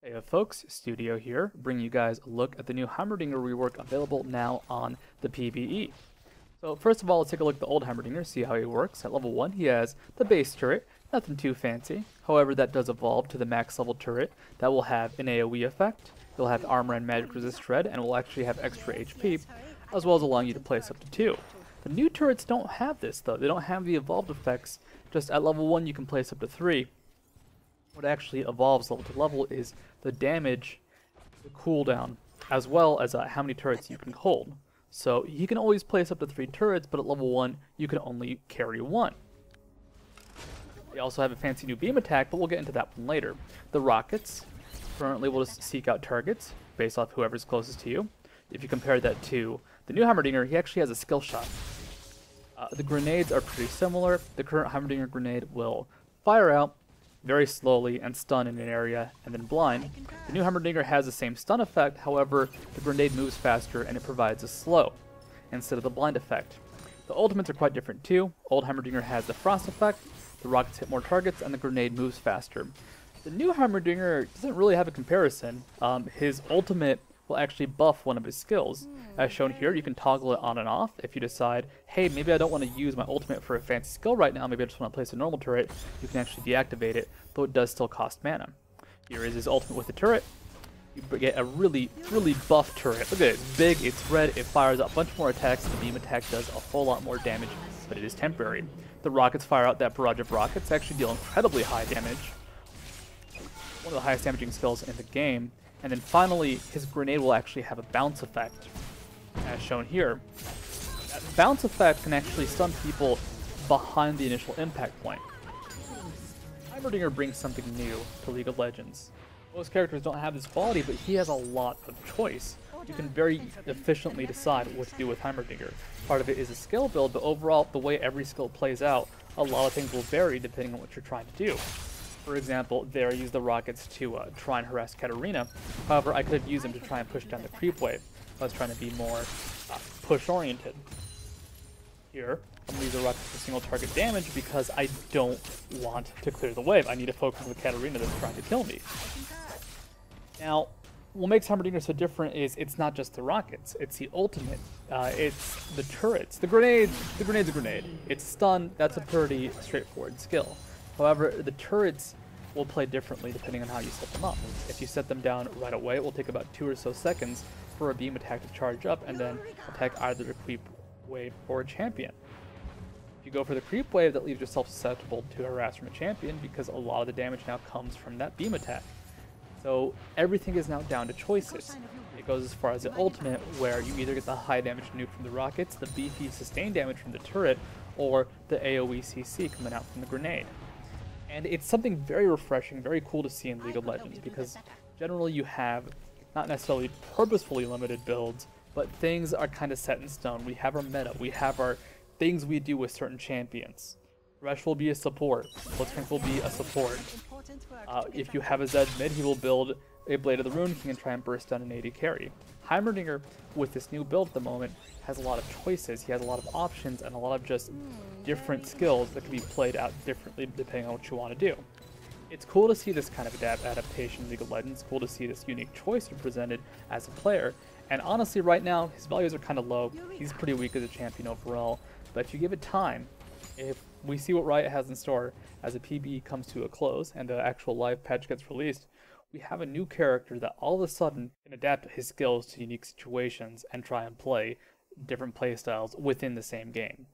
Hey folks, Studio here, bringing you guys a look at the new Heimerdinger rework available now on the PvE. So first of all, let's take a look at the old Heimerdinger, see how he works. At level 1, he has the base turret, nothing too fancy. However, that does evolve to the max level turret that will have an AoE effect. It'll have armor and magic resist shred, and will actually have extra HP, as well as allowing you to place up to 2. The new turrets don't have this though, they don't have the evolved effects. Just at level 1 you can place up to 3. What actually evolves level to level is the damage, the cooldown, as well as how many turrets you can hold. So you can always place up to 3 turrets, but at level 1 you can only carry 1. They also have a fancy new beam attack, but we'll get into that one later. The rockets currently will just seek out targets based off whoever's closest to you. If you compare that to the new Heimerdinger, he actually has a skill shot. The grenades are pretty similar. The current Heimerdinger grenade will fire out very slowly and stun in an area and then blind. The new Heimerdinger has the same stun effect, however the grenade moves faster and it provides a slow instead of the blind effect. The ultimates are quite different too. Old Heimerdinger has the frost effect, the rockets hit more targets, and the grenade moves faster. The new Heimerdinger doesn't really have a comparison. His ultimate will actually buff one of his skills. As shown here, you can toggle it on and off if you decide, hey, maybe I don't want to use my ultimate for a fancy skill right now, maybe I just want to place a normal turret. You can actually deactivate it, though it does still cost mana. Here is his ultimate with the turret. You get a really buff turret. Look at it, it's big, it's red, it fires out a bunch more attacks, and the beam attack does a whole lot more damage, but it is temporary. The rockets fire out that barrage of rockets, actually deal incredibly high damage. One of the highest damaging skills in the game. And then finally, his grenade will actually have a bounce effect, as shown here. That bounce effect can actually stun people behind the initial impact point. Heimerdinger brings something new to League of Legends. Most characters don't have this quality, but he has a lot of choice. You can very efficiently decide what to do with Heimerdinger. Part of it is a skill build, but overall, the way every skill plays out, a lot of things will vary depending on what you're trying to do. For example, there I used the rockets to try and harass Katarina. However, I could have used them to try and push down the creep wave. I was trying to be more push-oriented. Here, I'm going to use the rockets for single target damage because I don't want to clear the wave. I need to focus on the Katarina that's trying to kill me. Now, what makes Heimerdinger so different is it's not just the rockets, it's the ultimate, it's the turrets. The grenade's a grenade. It's stun, that's a pretty straightforward skill. However, the turrets will play differently depending on how you set them up. If you set them down right away, it will take about 2 or so seconds for a beam attack to charge up and then attack either a creep wave or a champion. If you go for the creep wave, that leaves yourself susceptible to harass from a champion because a lot of the damage now comes from that beam attack. So everything is now down to choices. It goes as far as the ultimate, where you either get the high damage nuke from the rockets, the beefy sustained damage from the turret, or the AoE CC coming out from the grenade. And it's something very refreshing, very cool to see in League of Legends, because generally you have not necessarily purposefully limited builds, but things are kind of set in stone. We have our meta, we have our things we do with certain champions. Thresh will be a support, Blitzcrank will be a support. If you have a Zed mid, he will build a Blade of the Rune King and try and burst down an AD carry. Heimerdinger, with this new build at the moment, has a lot of choices. He has a lot of options and a lot of just different skills that can be played out differently depending on what you want to do. It's cool to see this kind of adaptation in League of Legends. It's cool to see this unique choice presented as a player. And honestly, right now, his values are kind of low. He's pretty weak as a champion overall. But if you give it time, if we see what Riot has in store as the PvE comes to a close and the actual live patch gets released, we have a new character that all of a sudden can adapt his skills to unique situations and try and play different playstyles within the same game.